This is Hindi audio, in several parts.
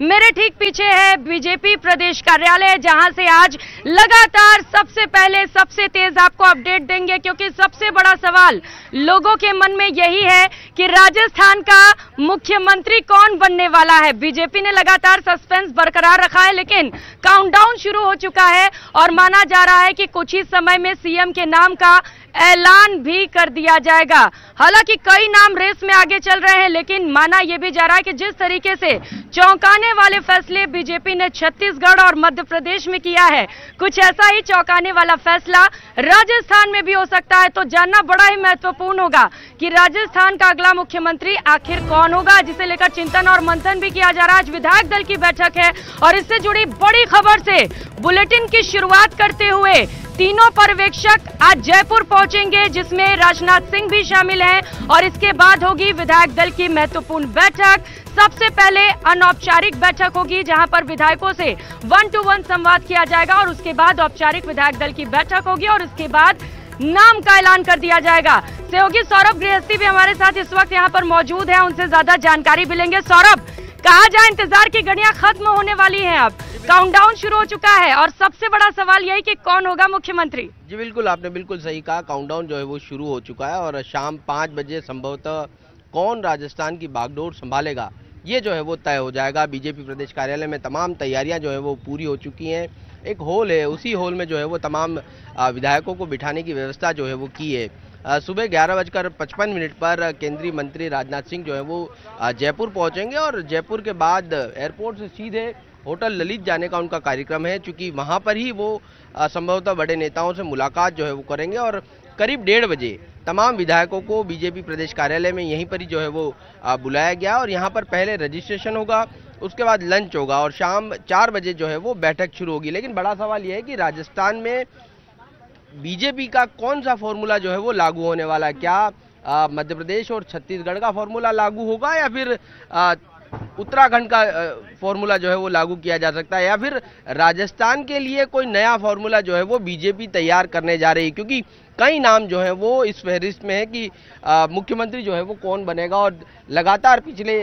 मेरे ठीक पीछे है बीजेपी प्रदेश कार्यालय, जहां से आज लगातार सबसे पहले सबसे तेज आपको अपडेट देंगे, क्योंकि सबसे बड़ा सवाल लोगों के मन में यही है कि राजस्थान का मुख्यमंत्री कौन बनने वाला है। बीजेपी ने लगातार सस्पेंस बरकरार रखा है, लेकिन काउंटडाउन शुरू हो चुका है और माना जा रहा है कि कुछ ही समय में सीएम के नाम का ऐलान भी कर दिया जाएगा। हालांकि कई नाम रेस में आगे चल रहे हैं, लेकिन माना यह भी जा रहा है कि जिस तरीके से चौंकाने वाले फैसले बीजेपी ने छत्तीसगढ़ और मध्य प्रदेश में किया है, कुछ ऐसा ही चौंकाने वाला फैसला राजस्थान में भी हो सकता है। तो जानना बड़ा ही महत्वपूर्ण होगा कि राजस्थान का अगला मुख्यमंत्री आखिर कौन होगा, जिसे लेकर चिंतन और मंथन भी किया जा रहा है। आज विधायक दल की बैठक है और इससे जुड़ी बड़ी खबर से बुलेटिन की शुरुआत करते हुए तीनों पर्यवेक्षक आज जयपुर पहुंचेंगे, जिसमें राजनाथ सिंह भी शामिल हैं, और इसके बाद होगी विधायक दल की महत्वपूर्ण बैठक। सबसे पहले अनौपचारिक बैठक होगी, जहां पर विधायकों से 1-to-1 संवाद किया जाएगा, और उसके बाद औपचारिक विधायक दल की बैठक होगी और उसके बाद नाम का ऐलान कर दिया जाएगा। सहयोगी सौरभ गृहस्थी भी हमारे साथ इस वक्त यहाँ पर मौजूद है, उनसे ज्यादा जानकारी भी लेंगे। सौरभ, कहा जाए इंतजार की घड़ियां खत्म होने वाली हैं, अब काउंटडाउन शुरू हो चुका है और सबसे बड़ा सवाल यही कि कौन होगा मुख्यमंत्री। जी बिल्कुल, आपने बिल्कुल सही कहा। काउंटडाउन जो है वो शुरू हो चुका है और शाम 5 बजे संभवतः कौन राजस्थान की बागडोर संभालेगा ये जो है वो तय हो जाएगा। बीजेपी प्रदेश कार्यालय में तमाम तैयारियां जो है वो पूरी हो चुकी हैं। एक हॉल है, उसी हॉल में जो है वो तमाम विधायकों को बिठाने की व्यवस्था जो है वो की है। सुबह 11:55 पर केंद्रीय मंत्री राजनाथ सिंह जो है वो जयपुर पहुंचेंगे और जयपुर के बाद एयरपोर्ट से सीधे होटल ललित जाने का उनका कार्यक्रम है, क्योंकि वहां पर ही वो संभवतः बड़े नेताओं से मुलाकात जो है वो करेंगे। और करीब 1:30 बजे तमाम विधायकों को बीजेपी प्रदेश कार्यालय में यहीं पर ही जो है वो बुलाया गया और यहाँ पर पहले रजिस्ट्रेशन होगा, उसके बाद लंच होगा और शाम 4 बजे जो है वो बैठक शुरू होगी। लेकिन बड़ा सवाल यह है कि राजस्थान में बीजेपी का कौन सा फॉर्मूला जो है वो लागू होने वाला है। क्या मध्य प्रदेश और छत्तीसगढ़ का फॉर्मूला लागू होगा या फिर उत्तराखंड का फॉर्मूला जो है वो लागू किया जा सकता है, या फिर राजस्थान के लिए कोई नया फॉर्मूला जो है वो बीजेपी तैयार करने जा रही है। क्योंकि कई नाम जो है वो इस फहरिस्त में है कि मुख्यमंत्री जो है वो कौन बनेगा। और लगातार पिछले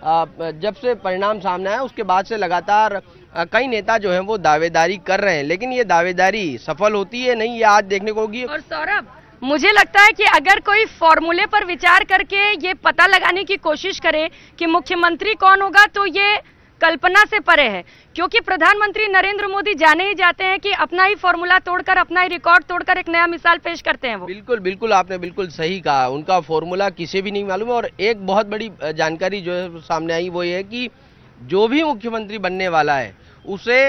जब से परिणाम सामने आया उसके बाद से लगातार कई नेता जो हैं वो दावेदारी कर रहे हैं, लेकिन ये दावेदारी सफल होती है नहीं, ये आज देखने को होगी। और सौरभ, मुझे लगता है कि अगर कोई फॉर्मूले पर विचार करके ये पता लगाने की कोशिश करे कि मुख्यमंत्री कौन होगा, तो ये कल्पना से परे है, क्योंकि प्रधानमंत्री नरेंद्र मोदी जाने ही जाते हैं कि अपना ही फॉर्मूला तोड़कर, अपना ही रिकॉर्ड तोड़कर एक नया मिसाल पेश करते हैं वो। बिल्कुल बिल्कुल, आपने बिल्कुल सही कहा, उनका फॉर्मूला किसी भी नहीं मालूम है। और एक बहुत बड़ी जानकारी जो है सामने आई वो ये है कि जो भी मुख्यमंत्री बनने वाला है उसे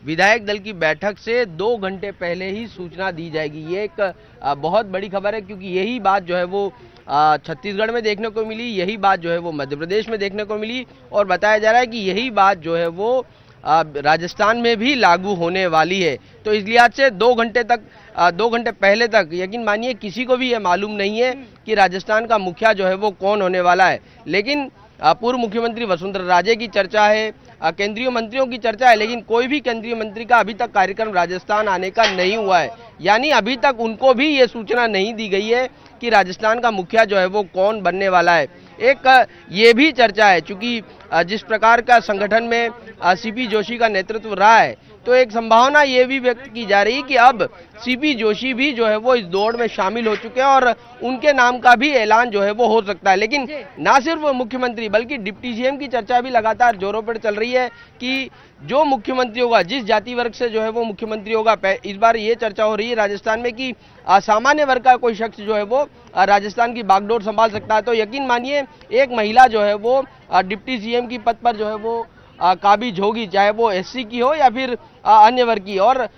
विधायक दल की बैठक से 2 घंटे पहले ही सूचना दी जाएगी। ये एक बहुत बड़ी खबर है, क्योंकि यही बात जो है वो छत्तीसगढ़ में देखने को मिली, यही बात जो है वो मध्य प्रदेश में देखने को मिली, और बताया जा रहा है कि यही बात जो है वो राजस्थान में भी लागू होने वाली है। तो इस लिहाज से 2 घंटे पहले तक यकीन मानिए किसी को भी ये मालूम नहीं है कि राजस्थान का मुखिया जो है वो कौन होने वाला है। लेकिन पूर्व मुख्यमंत्री वसुंधरा राजे की चर्चा है, केंद्रीय मंत्रियों की चर्चा है, लेकिन कोई भी केंद्रीय मंत्री का अभी तक कार्यक्रम राजस्थान आने का नहीं हुआ है। यानी अभी तक उनको भी ये सूचना नहीं दी गई है कि राजस्थान का मुखिया जो है वो कौन बनने वाला है। एक ये भी चर्चा है, चूंकि जिस प्रकार का संगठन में सीपी जोशी का नेतृत्व रहा है, तो एक संभावना ये भी व्यक्त की जा रही है कि अब सीपी जोशी भी जो है वो इस दौड़ में शामिल हो चुके हैं और उनके नाम का भी ऐलान जो है वो हो सकता है। लेकिन ना सिर्फ मुख्यमंत्री बल्कि डिप्टी सीएम की चर्चा भी लगातार जोरों पर चल रही है कि जो मुख्यमंत्री होगा, जिस जाति वर्ग से जो है वो मुख्यमंत्री होगा। इस बार ये चर्चा हो रही है राजस्थान में कि सामान्य वर्ग का कोई शख्स जो है वो राजस्थान की बागडोर संभाल सकता है। तो यकीन मानिए एक महिला जो है वो डिप्टी सीएम की पद पर जो है वो काबिज होगी, चाहे वो एससी की हो या फिर अन्य वर्ग की। और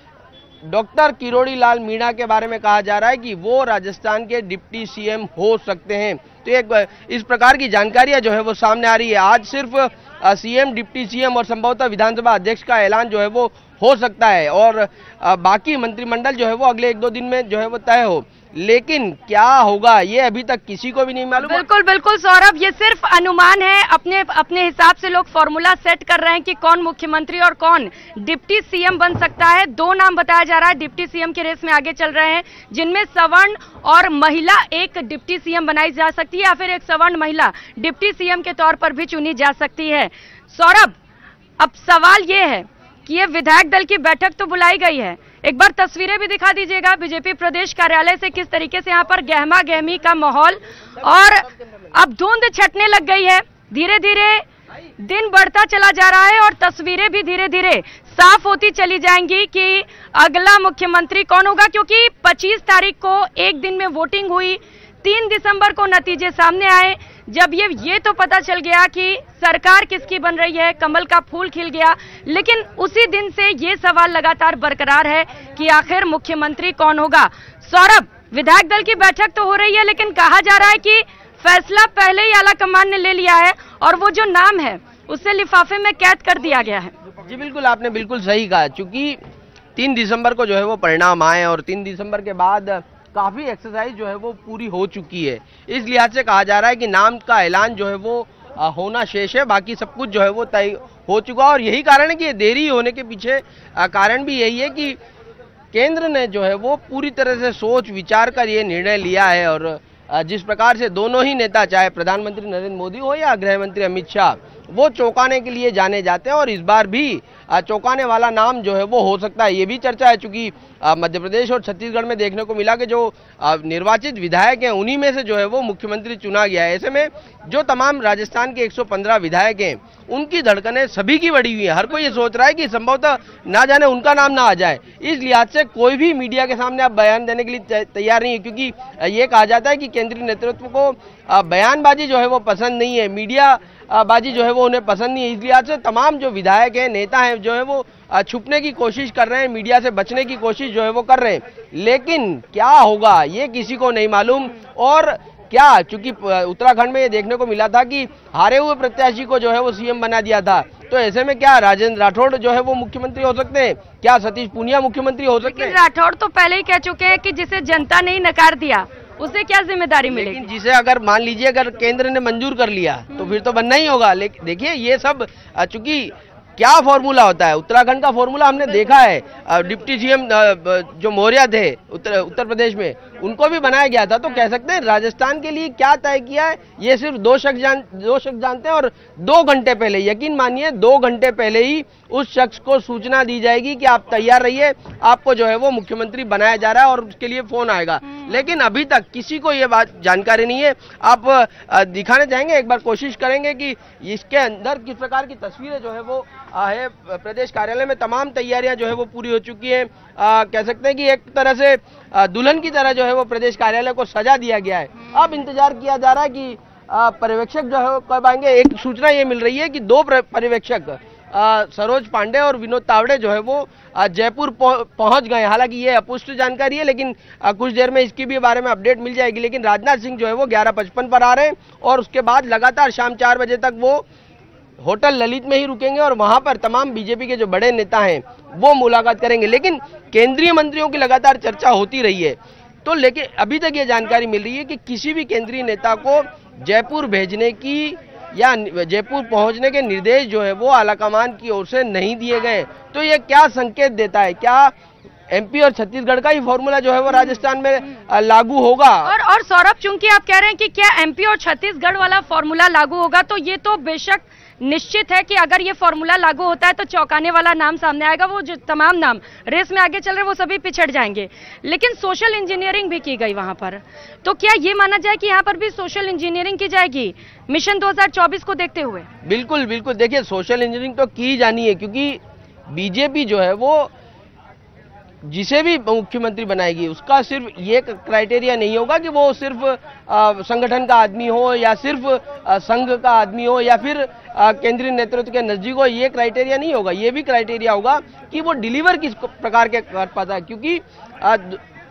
डॉक्टर किरोड़ी लाल मीणा के बारे में कहा जा रहा है कि वो राजस्थान के डिप्टी सीएम हो सकते हैं। तो एक इस प्रकार की जानकारियां जो है वो सामने आ रही है। आज सिर्फ सीएम, डिप्टी सीएम और संभवतः विधानसभा अध्यक्ष का ऐलान जो है वो हो सकता है और बाकी मंत्रिमंडल जो है वो अगले 1-2 दिन में जो है वो तय हो। लेकिन क्या होगा ये अभी तक किसी को भी नहीं मालूम। बिल्कुल बिल्कुल सौरभ, ये सिर्फ अनुमान है, अपने हिसाब से लोग फॉर्मूला सेट कर रहे हैं कि कौन मुख्यमंत्री और कौन डिप्टी सीएम बन सकता है। 2 नाम बताया जा रहा है, डिप्टी सीएम के रेस में आगे चल रहे हैं, जिनमें सवर्ण और महिला एक डिप्टी सीएम बनाई जा सकती है या फिर एक सवर्ण महिला डिप्टी सीएम के तौर पर भी चुनी जा सकती है। सौरभ, अब सवाल ये है कि ये विधायक दल की बैठक तो बुलाई गई है, एक बार तस्वीरें भी दिखा दीजिएगा बीजेपी प्रदेश कार्यालय से, किस तरीके से यहाँ पर गहमा गहमी का माहौल, और अब धुंध छटने लग गई है, धीरे धीरे दिन बढ़ता चला जा रहा है और तस्वीरें भी धीरे धीरे साफ होती चली जाएंगी कि अगला मुख्यमंत्री कौन होगा, क्योंकि 25 तारीख को एक दिन में वोटिंग हुई, 3 दिसंबर को नतीजे सामने आए, जब ये तो पता चल गया कि सरकार किसकी बन रही है, कमल का फूल खिल गया, लेकिन उसी दिन से ये सवाल लगातार बरकरार है कि आखिर मुख्यमंत्री कौन होगा। सौरभ, विधायक दल की बैठक तो हो रही है, लेकिन कहा जा रहा है कि फैसला पहले ही आला कमान ने ले लिया है और वो जो नाम है उसे लिफाफे में कैद कर दिया गया है। जी बिल्कुल, आपने बिल्कुल सही कहा, क्योंकि 3 दिसंबर को जो है वो परिणाम आए और 3 दिसंबर के बाद काफी एक्सरसाइज जो है वो पूरी हो चुकी है। इस लिहाज से कहा जा रहा है कि नाम का ऐलान जो है वो होना शेष है, बाकी सब कुछ जो है वो तय हो चुका। और यही कारण है कि ये देरी होने के पीछे कारण भी यही है कि केंद्र ने जो है वो पूरी तरह से सोच विचार कर ये निर्णय लिया है। और जिस प्रकार से दोनों ही नेता, चाहे प्रधानमंत्री नरेंद्र मोदी हो या गृह मंत्री अमित शाह, वो चौंकाने के लिए जाने जाते हैं और इस बार भी चौंकाने वाला नाम जो है वो हो सकता है। ये भी चर्चा है, चूंकि मध्य प्रदेश और छत्तीसगढ़ में देखने को मिला कि जो निर्वाचित विधायक हैं उन्हीं में से जो है वो मुख्यमंत्री चुना गया है। ऐसे में जो तमाम राजस्थान के 115 विधायक हैं उनकी धड़कनें सभी की बढ़ी हुई है। हर कोई ये सोच रहा है कि संभवतः ना जाने उनका नाम ना आ जाए। इस लिहाज से कोई भी मीडिया के सामने अब बयान देने के लिए तैयार नहीं है, क्योंकि ये कहा जाता है कि केंद्रीय नेतृत्व को बयानबाजी जो है वो पसंद नहीं है, मीडिया बाजी जो है वो उन्हें पसंद नहीं है। इस लिहाज से तमाम जो विधायक हैं, नेता हैं, जो है वो छुपने की कोशिश कर रहे हैं, मीडिया से बचने की कोशिश जो है वो कर रहे हैं। लेकिन क्या होगा ये किसी को नहीं मालूम। और क्या, चूंकि उत्तराखंड में ये देखने को मिला था कि हारे हुए प्रत्याशी को जो है वो सीएम बना दिया था, तो ऐसे में क्या राजेंद्र राठौड़ जो है वो मुख्यमंत्री हो सकते हैं, क्या सतीश पूनिया मुख्यमंत्री हो सकते हैं? राठौड़ तो पहले ही कह चुके हैं कि जिसे जनता ने नकार दिया उसे क्या जिम्मेदारी मिलेगी। लेकिन जिसे अगर मान लीजिए अगर केंद्र ने मंजूर कर लिया तो फिर तो बनना ही होगा। लेकिन देखिए ये सब चूंकि क्या फॉर्मूला होता है, उत्तराखंड का फॉर्मूला हमने देखा है। डिप्टी सीएम जो मौर्य थे उत्तर प्रदेश में, उनको भी बनाया गया था। तो कह सकते हैं राजस्थान के लिए क्या तय किया है ये सिर्फ दो शख्स जानते हैं। और 2 घंटे पहले, यकीन मानिए 2 घंटे पहले ही उस शख्स को सूचना दी जाएगी कि आप तैयार रहिए, आपको जो है वो मुख्यमंत्री बनाया जा रहा है और उसके लिए फोन आएगा। लेकिन अभी तक किसी को ये बात जानकारी नहीं है। आप दिखाने चाहेंगे, एक बार कोशिश करेंगे कि इसके अंदर किस प्रकार की तस्वीरें जो है वो है। प्रदेश कार्यालय में तमाम तैयारियां जो है वो पूरी हो चुकी है। कह सकते हैं कि एक तरह से दुल्हन की तरह जो है वो प्रदेश कार्यालय को सजा दिया गया है। अब इंतजार किया जा रहा है कि पर्यवेक्षक जो है कब आएंगे। एक सूचना ये मिल रही है कि 2 पर्यवेक्षक सरोज पांडे और विनोद तावड़े जो है वो जयपुर पहुंच गए। हालांकि ये अपुष्ट जानकारी है, लेकिन कुछ देर में इसकी भी बारे में अपडेट मिल जाएगी। लेकिन राजनाथ सिंह जो है वो 11:55 पर आ रहे हैं और उसके बाद लगातार शाम 4 बजे तक वो होटल ललित में ही रुकेंगे और वहां पर तमाम बीजेपी के जो बड़े नेता हैं वो मुलाकात करेंगे। लेकिन केंद्रीय मंत्रियों की लगातार चर्चा होती रही है, तो लेकिन अभी तक ये जानकारी मिल रही है कि किसी भी केंद्रीय नेता को जयपुर भेजने की या जयपुर पहुंचने के निर्देश जो है वो आलाकमान की ओर से नहीं दिए गए। तो ये क्या संकेत देता है? क्या एमपी और छत्तीसगढ़ का ही फॉर्मूला जो है वो राजस्थान में लागू होगा? और सौरभ, चूंकि आप कह रहे हैं कि क्या एमपी और छत्तीसगढ़ वाला फॉर्मूला लागू होगा, तो ये तो बेशक निश्चित है कि अगर ये फॉर्मूला लागू होता है तो चौंकाने वाला नाम सामने आएगा। वो जो तमाम नाम रेस में आगे चल रहे वो सभी पिछड़ जाएंगे। लेकिन सोशल इंजीनियरिंग भी की गई वहां पर, तो क्या ये माना जाए कि यहाँ पर भी सोशल इंजीनियरिंग की जाएगी मिशन 2024 को देखते हुए? बिल्कुल बिल्कुल, देखिए सोशल इंजीनियरिंग तो की जानी है, क्योंकि बीजेपी जो है वो जिसे भी मुख्यमंत्री बनाएगी उसका सिर्फ ये क्राइटेरिया नहीं होगा कि वो सिर्फ संगठन का आदमी हो या सिर्फ संघ का आदमी हो या फिर केंद्रीय नेतृत्व के नजदीक हो। ये क्राइटेरिया नहीं होगा, ये भी क्राइटेरिया होगा कि वो डिलीवर किस प्रकार के कर पाता है। क्योंकि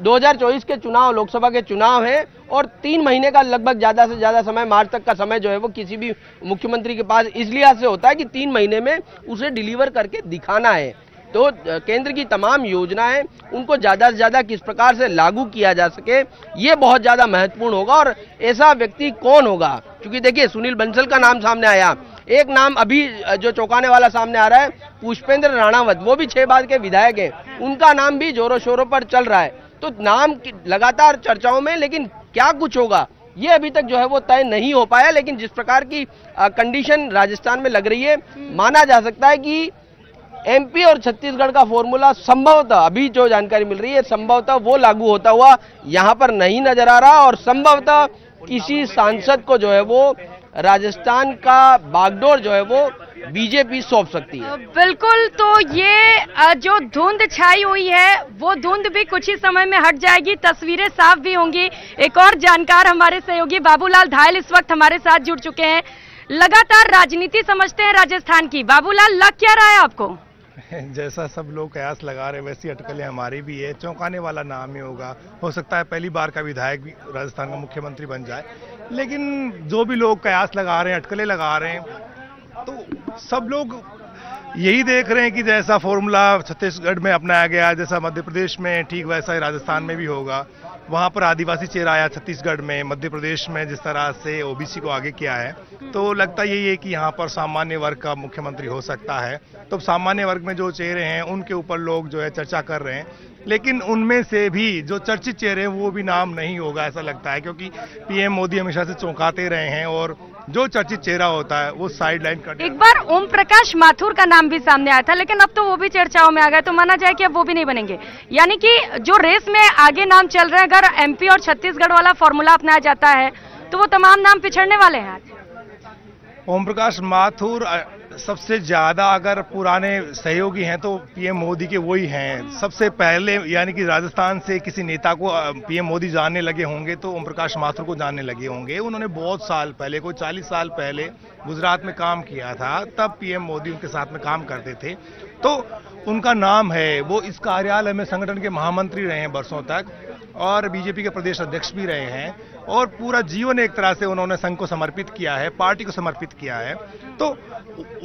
2024 के चुनाव, लोकसभा के चुनाव हैं और 3 महीने का लगभग ज्यादा से ज्यादा समय, मार्च तक का समय जो है वो किसी भी मुख्यमंत्री के पास इसलिए से होता है कि 3 महीने में उसे डिलीवर करके दिखाना है। तो केंद्र की तमाम योजनाएं उनको ज्यादा से ज्यादा किस प्रकार से लागू किया जा सके, ये बहुत ज्यादा महत्वपूर्ण होगा। और ऐसा व्यक्ति कौन होगा? क्योंकि देखिए सुनील बंसल का नाम सामने आया, एक नाम अभी जो चौंकाने वाला सामने आ रहा है पुष्पेंद्र राणावत, वो भी 6 बार के विधायक हैं, उनका नाम भी जोरों शोरों पर चल रहा है। तो नाम लगातार चर्चाओं में, लेकिन क्या कुछ होगा ये अभी तक जो है वो तय नहीं हो पाया। लेकिन जिस प्रकार की कंडीशन राजस्थान में लग रही है, माना जा सकता है कि एमपी और छत्तीसगढ़ का फॉर्मूला संभवतः, अभी जो जानकारी मिल रही है, संभवतः वो लागू होता हुआ यहां पर नहीं नजर आ रहा और संभवतः किसी सांसद को जो है वो राजस्थान का बागडोर जो है वो बीजेपी सौंप सकती है। बिल्कुल, तो ये जो धुंध छाई हुई है वो धुंध भी कुछ ही समय में हट जाएगी, तस्वीरें साफ भी होंगी। एक और जानकार हमारे सहयोगी बाबूलाल धायल इस वक्त हमारे साथ जुड़ चुके हैं। लगातार राजनीति समझते हैं राजस्थान की, बाबूलाल लग क्या रहा है आपको? जैसा सब लोग कयास लगा रहे हैं वैसी अटकलें हमारी भी है। चौंकाने वाला नाम ही होगा, हो सकता है पहली बार का विधायक भी राजस्थान का मुख्यमंत्री बन जाए। लेकिन जो भी लोग कयास लगा रहे हैं, अटकलें लगा रहे हैं, तो सब लोग यही देख रहे हैं कि जैसा फॉर्मूला छत्तीसगढ़ में अपनाया गया, जैसा मध्य प्रदेश में, ठीक वैसा ही राजस्थान में भी होगा। वहां पर आदिवासी चेहरा आया छत्तीसगढ़ में, मध्य प्रदेश में जिस तरह से ओबीसी को आगे किया है, तो लगता यही है कि यहाँ पर सामान्य वर्ग का मुख्यमंत्री हो सकता है। तो सामान्य वर्ग में जो चेहरे हैं उनके ऊपर लोग जो है चर्चा कर रहे हैं, लेकिन उनमें से भी जो चर्चित चेहरे हैं वो भी नाम नहीं होगा ऐसा लगता है, क्योंकि पीएम मोदी हमेशा से चौंकाते रहे हैं और जो चर्चित चेहरा होता है वो साइड लाइन कर। एक बार ओम प्रकाश माथुर का नाम भी सामने आया था, लेकिन अब तो वो भी चर्चाओं में आ गया, तो माना जाए कि अब वो भी नहीं बनेंगे। यानी कि जो रेस में आगे नाम चल रहे हैं, अगर एमपी और छत्तीसगढ़ वाला फॉर्मूला अपनाया जाता है तो वो तमाम नाम पिछड़ने वाले हैं। आज ओम प्रकाश माथुर सबसे ज्यादा अगर पुराने सहयोगी हैं तो पीएम मोदी के वही हैं। सबसे पहले यानी कि राजस्थान से किसी नेता को पीएम मोदी जानने लगे होंगे तो ओम प्रकाश माथुर को जानने लगे होंगे। उन्होंने बहुत साल पहले, कोई 40 साल पहले गुजरात में काम किया था, तब पीएम मोदी उनके साथ में काम करते थे, तो उनका नाम है। वो इस कार्यालय में संगठन के महामंत्री रहे हैं वर्षों तक और बीजेपी के प्रदेश अध्यक्ष भी रहे हैं और पूरा जीवन एक तरह से उन्होंने संघ को समर्पित किया है, पार्टी को समर्पित किया है। तो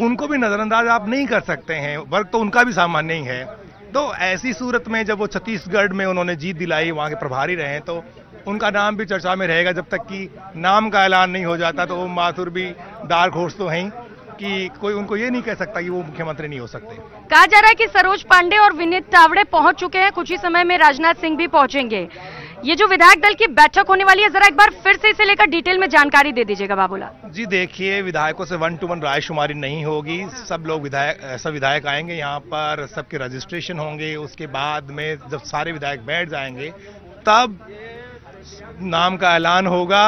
उनको भी नजरअंदाज आप नहीं कर सकते हैं, वर्ग तो उनका भी सामान्य ही है। तो ऐसी सूरत में जब वो छत्तीसगढ़ में उन्होंने जीत दिलाई, वहां के प्रभारी रहे, तो उनका नाम भी चर्चा में रहेगा। जब तक कि नाम का ऐलान नहीं हो जाता तो ओम माथुर भी डार्क हॉर्स तो हैं कि कोई उनको ये नहीं कह सकता कि वो मुख्यमंत्री नहीं हो सकते। कहा जा रहा है कि सरोज पांडे और विनीत तावड़े पहुंच चुके हैं, कुछ ही समय में राजनाथ सिंह भी पहुंचेंगे। ये जो विधायक दल की बैठक होने वाली है, जरा एक बार फिर से इसे लेकर डिटेल में जानकारी दे दीजिएगा बाबूलाल। जी देखिए, विधायकों से 1-to-1 रायशुमारी नहीं होगी। सब लोग विधायक आएंगे यहाँ पर, सबके रजिस्ट्रेशन होंगे। उसके बाद में जब सारे विधायक बैठ जाएंगे तब नाम का ऐलान होगा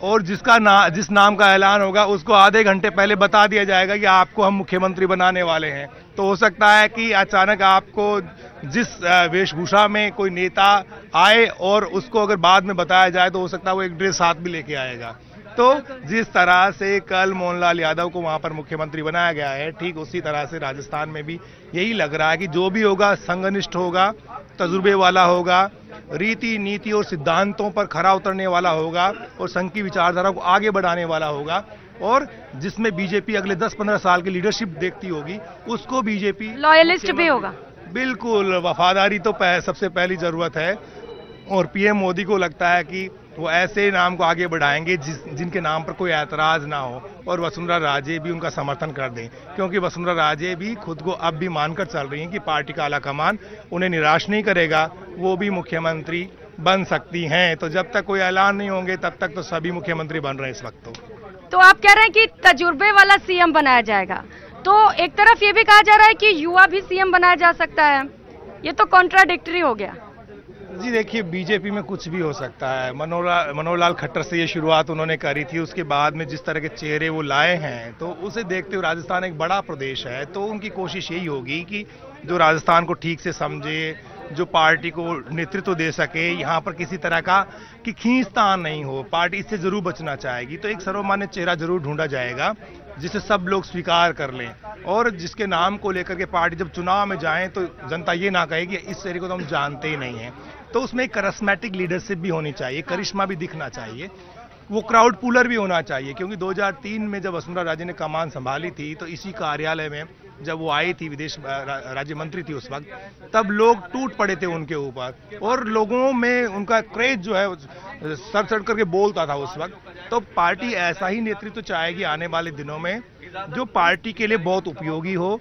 और जिस नाम का ऐलान होगा उसको आधे घंटे पहले बता दिया जाएगा कि आपको हम मुख्यमंत्री बनाने वाले हैं। तो हो सकता है कि अचानक आपको जिस वेशभूषा में कोई नेता आए और उसको अगर बाद में बताया जाए तो हो सकता है वो एक ड्रेस साथ भी लेके आएगा। तो जिस तरह से कल मोहनलाल यादव को वहां पर मुख्यमंत्री बनाया गया है, ठीक उसी तरह से राजस्थान में भी यही लग रहा है कि जो भी होगा संघनिष्ठ होगा, तजुर्बे वाला होगा, रीति नीति और सिद्धांतों पर खरा उतरने वाला होगा और संघ की विचारधारा को आगे बढ़ाने वाला होगा और जिसमें बीजेपी अगले 10-15 साल की लीडरशिप देखती होगी, उसको बीजेपी लॉयलिस्ट भी होगा। बिल्कुल, वफादारी तो सबसे पहली जरूरत है और पीएम मोदी को लगता है कि वो ऐसे नाम को आगे बढ़ाएंगे जिनके नाम पर कोई ऐतराज ना हो और वसुंधरा राजे भी उनका समर्थन कर दें, क्योंकि वसुंधरा राजे भी खुद को अब भी मानकर चल रही हैं कि पार्टी का आलाकमान उन्हें निराश नहीं करेगा, वो भी मुख्यमंत्री बन सकती हैं। तो जब तक कोई ऐलान नहीं होंगे तब तक तो सभी मुख्यमंत्री बन रहे हैं इस वक्त। तो आप कह रहे हैं कि तजुर्बे वाला सीएम बनाया जाएगा, तो एक तरफ ये भी कहा जा रहा है कि युवा भी सीएम बनाया जा सकता है, ये तो कॉन्ट्राडिक्टरी हो गया। जी देखिए, बीजेपी में कुछ भी हो सकता है। मनोहर लाल खट्टर से ये शुरुआत उन्होंने करी थी, उसके बाद में जिस तरह के चेहरे वो लाए हैं तो उसे देखते हुए राजस्थान एक बड़ा प्रदेश है, तो उनकी कोशिश यही होगी कि जो राजस्थान को ठीक से समझे, जो पार्टी को नेतृत्व दे सके, यहाँ पर किसी तरह का कि खींचतान नहीं हो, पार्टी इससे जरूर बचना चाहेगी। तो एक सर्वमान्य चेहरा जरूर ढूंढा जाएगा जिसे सब लोग स्वीकार कर लें और जिसके नाम को लेकर के पार्टी जब चुनाव में जाए तो जनता ये ना कहे कि इस चेहरे को तो हम जानते ही नहीं हैं। तो उसमें एक करिश्मेटिक लीडरशिप भी होनी चाहिए, करिश्मा भी दिखना चाहिए, वो क्राउड पुलर भी होना चाहिए। क्योंकि 2003 में जब वसुंधरा राजे ने कमान संभाली थी तो इसी कार्यालय में जब वो आई थी, विदेश राज्य मंत्री थी उस वक्त, तब लोग टूट पड़े थे उनके ऊपर और लोगों में उनका क्रेज जो है सर चढ़ करके बोलता था उस वक्त। तो पार्टी ऐसा ही नेतृत्व चाहेगी आने वाले दिनों में जो पार्टी के लिए बहुत उपयोगी हो,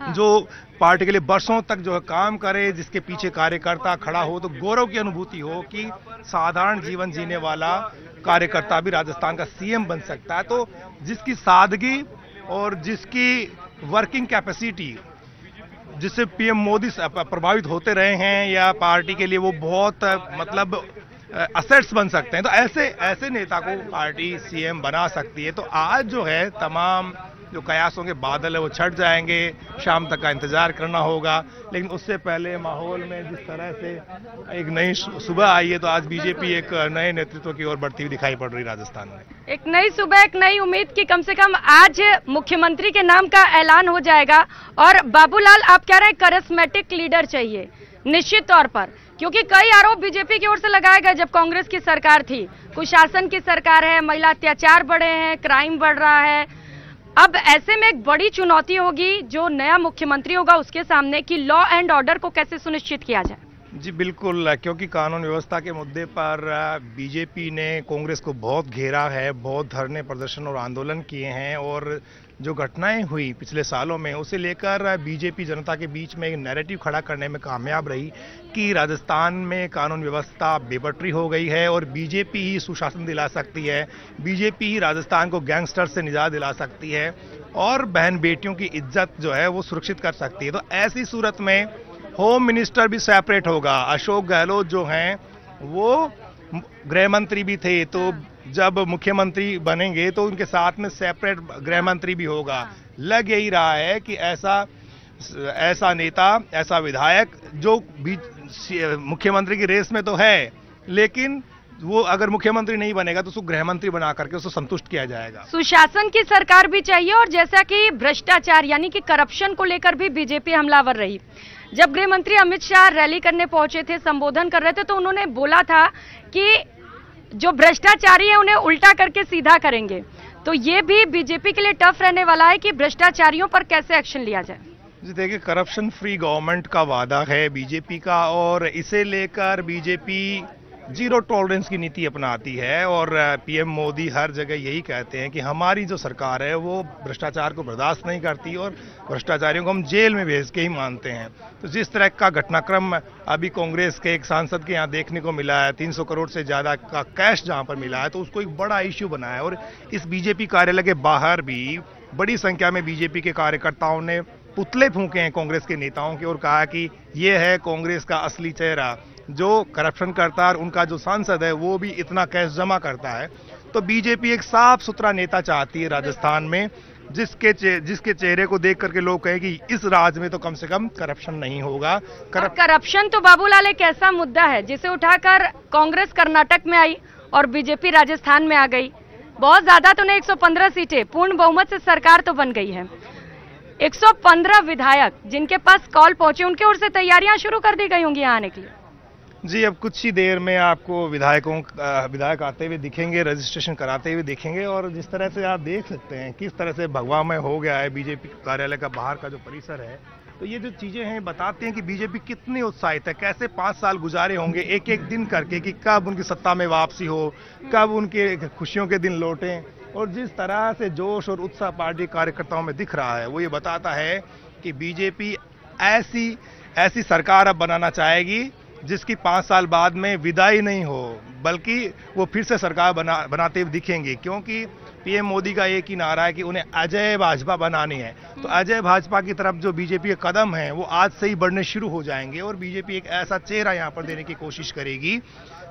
हाँ। जो पार्टी के लिए बरसों तक जो है काम करे, जिसके पीछे कार्यकर्ता खड़ा हो, तो गौरव की अनुभूति हो कि साधारण जीवन जीने वाला कार्यकर्ता भी राजस्थान का सीएम बन सकता है। तो जिसकी सादगी और जिसकी वर्किंग कैपेसिटी, जिससे पीएम मोदी प्रभावित होते रहे हैं, या पार्टी के लिए वो बहुत मतलब असेट्स बन सकते हैं, तो ऐसे नेता को पार्टी सीएम बना सकती है। तो आज जो है तमाम जो कयासों के बादल है वो छट जाएंगे, शाम तक का इंतजार करना होगा। लेकिन उससे पहले माहौल में जिस तरह से एक नई सुबह आई है, तो आज बीजेपी एक नए नेतृत्व की ओर बढ़ती हुई दिखाई पड़ रही राजस्थान में। एक नई सुबह, एक नई उम्मीद की कम से कम आज मुख्यमंत्री के नाम का ऐलान हो जाएगा। और बाबूलाल, आप कह रहे हैं करिस्मेटिक लीडर चाहिए, निश्चित तौर पर, क्योंकि कई आरोप बीजेपी की ओर से लगाए गए जब कांग्रेस की सरकार थी। कुशासन की सरकार है, महिला अत्याचार बढ़े हैं, क्राइम बढ़ रहा है। अब ऐसे में एक बड़ी चुनौती होगी जो नया मुख्यमंत्री होगा उसके सामने, कि लॉ एंड ऑर्डर को कैसे सुनिश्चित किया जाए। जी बिल्कुल, क्योंकि कानून व्यवस्था के मुद्दे पर बीजेपी ने कांग्रेस को बहुत घेरा है, बहुत धरने, प्रदर्शन और आंदोलन किए हैं, और जो घटनाएं हुई पिछले सालों में उसे लेकर बीजेपी जनता के बीच में एक नैरेटिव खड़ा करने में कामयाब रही कि राजस्थान में कानून व्यवस्था बेपटरी हो गई है और बीजेपी ही सुशासन दिला सकती है, बीजेपी ही राजस्थान को गैंगस्टर से निजात दिला सकती है और बहन बेटियों की इज्जत जो है वो सुरक्षित कर सकती है। तो ऐसी सूरत में होम मिनिस्टर भी सेपरेट होगा। अशोक गहलोत जो हैं वो गृह मंत्री भी थे, तो जब मुख्यमंत्री बनेंगे तो उनके साथ में सेपरेट गृह मंत्री भी होगा। लग यही रहा है कि ऐसा नेता, ऐसा विधायक जो मुख्यमंत्री की रेस में तो है, लेकिन वो अगर मुख्यमंत्री नहीं बनेगा तो उसको गृह मंत्री बना करके उसको संतुष्ट किया जाएगा। सुशासन की सरकार भी चाहिए। और जैसा कि भ्रष्टाचार यानी कि करप्शन को लेकर भी बीजेपी हमलावर रही। जब गृह मंत्री अमित शाह रैली करने पहुंचे थे, संबोधन कर रहे थे, तो उन्होंने बोला था कि जो भ्रष्टाचारी है उन्हें उल्टा करके सीधा करेंगे। तो ये भी बीजेपी के लिए टफ रहने वाला है कि भ्रष्टाचारियों पर कैसे एक्शन लिया जाए। जी देखिए, करप्शन फ्री गवर्नमेंट का वादा है बीजेपी का, और इसे लेकर बीजेपी जीरो टॉलरेंस की नीति अपनाती है। और पीएम मोदी हर जगह यही कहते हैं कि हमारी जो सरकार है वो भ्रष्टाचार को बर्दाश्त नहीं करती और भ्रष्टाचारियों को हम जेल में भेज के ही मानते हैं। तो जिस तरह का घटनाक्रम अभी कांग्रेस के एक सांसद के यहाँ देखने को मिला है, 300 करोड़ से ज्यादा का कैश जहाँ पर मिला है, तो उसको एक बड़ा इश्यू बना है। और इस बीजेपी कार्यालय के बाहर भी बड़ी संख्या में बीजेपी के कार्यकर्ताओं ने पुतले फूंके हैं कांग्रेस के नेताओं के और कहा कि ये है कांग्रेस का असली चेहरा, जो करप्शन करता है और उनका जो सांसद है वो भी इतना कैश जमा करता है। तो बीजेपी एक साफ सुथरा नेता चाहती है राजस्थान में, जिसके चेहरे को देख करके लोग कहें कि इस राज में तो कम से कम करप्शन नहीं होगा। करप्शन तो बाबूलाल एक ऐसा मुद्दा है जिसे उठाकर कांग्रेस कर्नाटक में आई और बीजेपी राजस्थान में आ गई। बहुत ज्यादा तो नहीं, 115 सीटें, पूर्ण बहुमत से सरकार तो बन गई है। 115 विधायक जिनके पास कॉल पहुंचे, उनके ओर से तैयारियां शुरू कर दी गई होंगी यहाँ आने के लिए। जी, अब कुछ ही देर में आपको विधायक आते हुए दिखेंगे, रजिस्ट्रेशन कराते हुए दिखेंगे। और जिस तरह से आप देख सकते हैं किस तरह से भगवामय हो गया है बीजेपी कार्यालय का बाहर का जो परिसर है, तो ये जो चीजें हैं बताते हैं कि बीजेपी कितनी उत्साहित है, कैसे 5 साल गुजारे होंगे एक एक दिन करके कि कब उनकी सत्ता में वापसी हो, कब उनके खुशियों के दिन लौटें। और जिस तरह से जोश और उत्साह पार्टी कार्यकर्ताओं में दिख रहा है वो ये बताता है कि बीजेपी ऐसी सरकार अब बनाना चाहेगी जिसकी 5 साल बाद में विदाई नहीं हो, बल्कि वो फिर से सरकार बनाते हुए दिखेंगे। क्योंकि पीएम मोदी का एक ही नारा है कि उन्हें अजय भाजपा बनानी है। तो अजय भाजपा की तरफ जो बीजेपी के कदम हैं वो आज से ही बढ़ने शुरू हो जाएंगे और बीजेपी एक ऐसा चेहरा यहाँ पर देने की कोशिश करेगी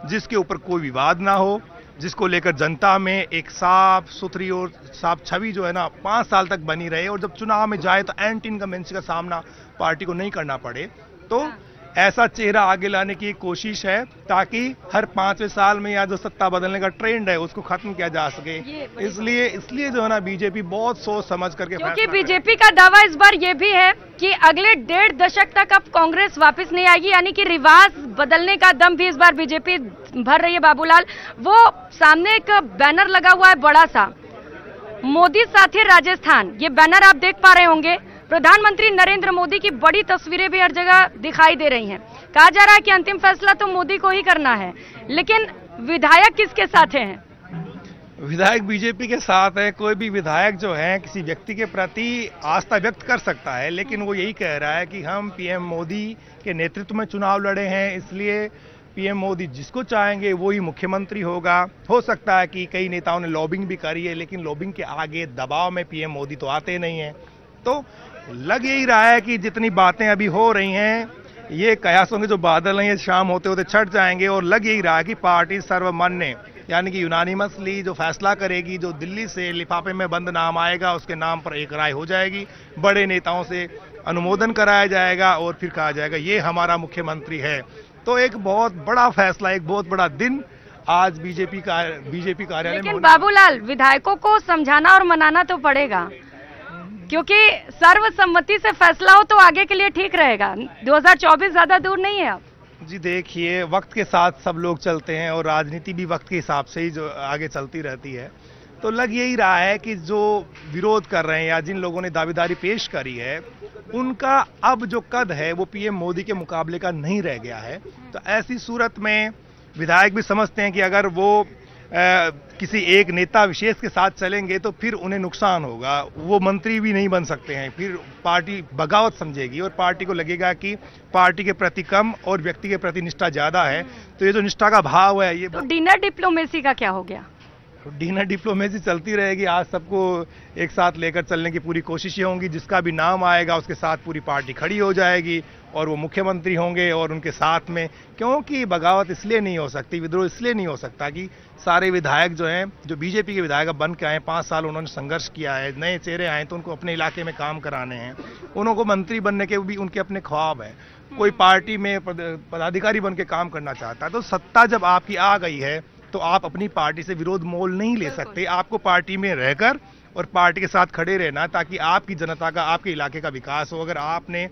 जिसके ऊपर कोई विवाद ना हो, जिसको लेकर जनता में एक साफ सुथरी और साफ छवि जो है ना 5 साल तक बनी रहे, और जब चुनाव में जाए तो एंटी इनकम्बेंसी का सामना पार्टी को नहीं करना पड़े। तो ऐसा चेहरा आगे लाने की कोशिश है ताकि हर 5वें साल में या जो सत्ता बदलने का ट्रेंड है उसको खत्म किया जा सके। इसलिए जो है ना बीजेपी बहुत सोच समझ करके, क्योंकि बीजेपी का दावा इस बार ये भी है कि अगले 1.5 दशक तक अब कांग्रेस वापस नहीं आएगी, यानी कि रिवाज बदलने का दम भी इस बार बीजेपी भर रही है। बाबूलाल, वो सामने एक बैनर लगा हुआ है बड़ा सा, मोदी साथी राजस्थान, ये बैनर आप देख पा रहे होंगे। प्रधानमंत्री नरेंद्र मोदी की बड़ी तस्वीरें भी हर जगह दिखाई दे रही हैं। कहा जा रहा है कि अंतिम फैसला तो मोदी को ही करना है, लेकिन विधायक किसके साथ हैं? विधायक बीजेपी के साथ है। कोई भी विधायक जो है किसी व्यक्ति के प्रति आस्था व्यक्त कर सकता है, लेकिन वो यही कह रहा है कि हम पीएम मोदी के नेतृत्व में चुनाव लड़े हैं, इसलिए पीएम मोदी जिसको चाहेंगे वो ही मुख्यमंत्री होगा। हो सकता है कि कई नेताओं ने लॉबिंग भी करी है, लेकिन लॉबिंग के आगे दबाव में पीएम मोदी तो आते नहीं हैं। तो लग यही रहा है कि जितनी बातें अभी हो रही हैं, ये कयासों के जो बादल हैं ये शाम होते होते छट जाएंगे, और लग यही रहा है कि पार्टी सर्वमान्य यानी कि यूनानिमसली जो फैसला करेगी, जो दिल्ली से लिफाफे में बंद नाम आएगा उसके नाम पर एक राय हो जाएगी, बड़े नेताओं से अनुमोदन कराया जाएगा और फिर कहा जाएगा ये हमारा मुख्यमंत्री है। तो एक बहुत बड़ा फैसला, एक बहुत बड़ा दिन आज बीजेपी कार्यालय में। लेकिन बाबूलाल, विधायकों को समझाना और मनाना तो पड़ेगा, क्योंकि सर्वसम्मति से फैसला हो तो आगे के लिए ठीक रहेगा। 2024 ज्यादा दूर नहीं है अब। जी देखिए, वक्त के साथ सब लोग चलते हैं और राजनीति भी वक्त के हिसाब से ही जो आगे चलती रहती है। तो लग यही रहा है कि जो विरोध कर रहे हैं या जिन लोगों ने दावेदारी पेश करी है, उनका अब जो कद है वो पीएम मोदी के मुकाबले का नहीं रह गया है। तो ऐसी सूरत में विधायक भी समझते हैं कि अगर वो किसी एक नेता विशेष के साथ चलेंगे तो फिर उन्हें नुकसान होगा, वो मंत्री भी नहीं बन सकते हैं, फिर पार्टी बगावत समझेगी और पार्टी को लगेगा कि पार्टी के प्रति कम और व्यक्ति के प्रति निष्ठा ज्यादा है। तो ये जो निष्ठा का भाव है ये तो डिनर डिप्लोमेसी का क्या हो गया? डिनर डिप्लोमेसी चलती रहेगी। आज सबको एक साथ लेकर चलने की पूरी कोशिशें होंगी, जिसका भी नाम आएगा उसके साथ पूरी पार्टी खड़ी हो जाएगी और वो मुख्यमंत्री होंगे और उनके साथ में, क्योंकि बगावत इसलिए नहीं हो सकती, विद्रोह इसलिए नहीं हो सकता कि सारे विधायक जो हैं, जो बीजेपी के विधायक बन के आए, 5 साल उन्होंने संघर्ष किया है, नए चेहरे आए तो उनको अपने इलाके में काम कराने हैं, उनको मंत्री बनने के भी उनके अपने ख्वाब हैं। कोई पार्टी में पदाधिकारी बन के काम करना चाहता है। तो सत्ता जब आपकी आ गई है तो आप अपनी पार्टी से विरोध मोल नहीं ले सकते। आपको पार्टी में रहकर और पार्टी के साथ खड़े रहना, ताकि आपकी जनता का, आपके इलाके का विकास हो। अगर आपने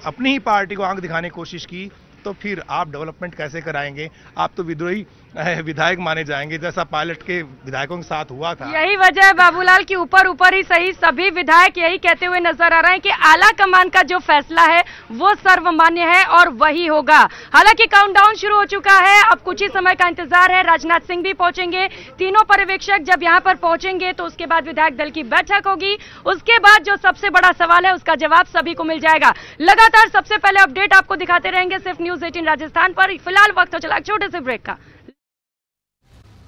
अपनी ही पार्टी को आंख दिखाने की कोशिश की तो फिर आप डेवलपमेंट कैसे कराएंगे? आप तो विद्रोही विधायक माने जाएंगे, जैसा पायलट के विधायकों के साथ हुआ था। यही वजह है बाबूलाल की ऊपर ऊपर ही सही सभी विधायक यही कहते हुए नजर आ रहे हैं कि आला कमान का जो फैसला है वो सर्वमान्य है और वही होगा। हालांकि काउंटडाउन शुरू हो चुका है, अब कुछ ही समय का इंतजार है। राजनाथ सिंह भी पहुंचेंगे, तीनों पर्यवेक्षक जब यहाँ पर पहुंचेंगे तो उसके बाद विधायक दल की बैठक होगी। उसके बाद जो सबसे बड़ा सवाल है उसका जवाब सभी को मिल जाएगा। लगातार सबसे पहले अपडेट आपको दिखाते रहेंगे सिर्फ न्यूज़ 18 राजस्थान पर। फिलहाल वक्त हो चला छोटे से ब्रेक का।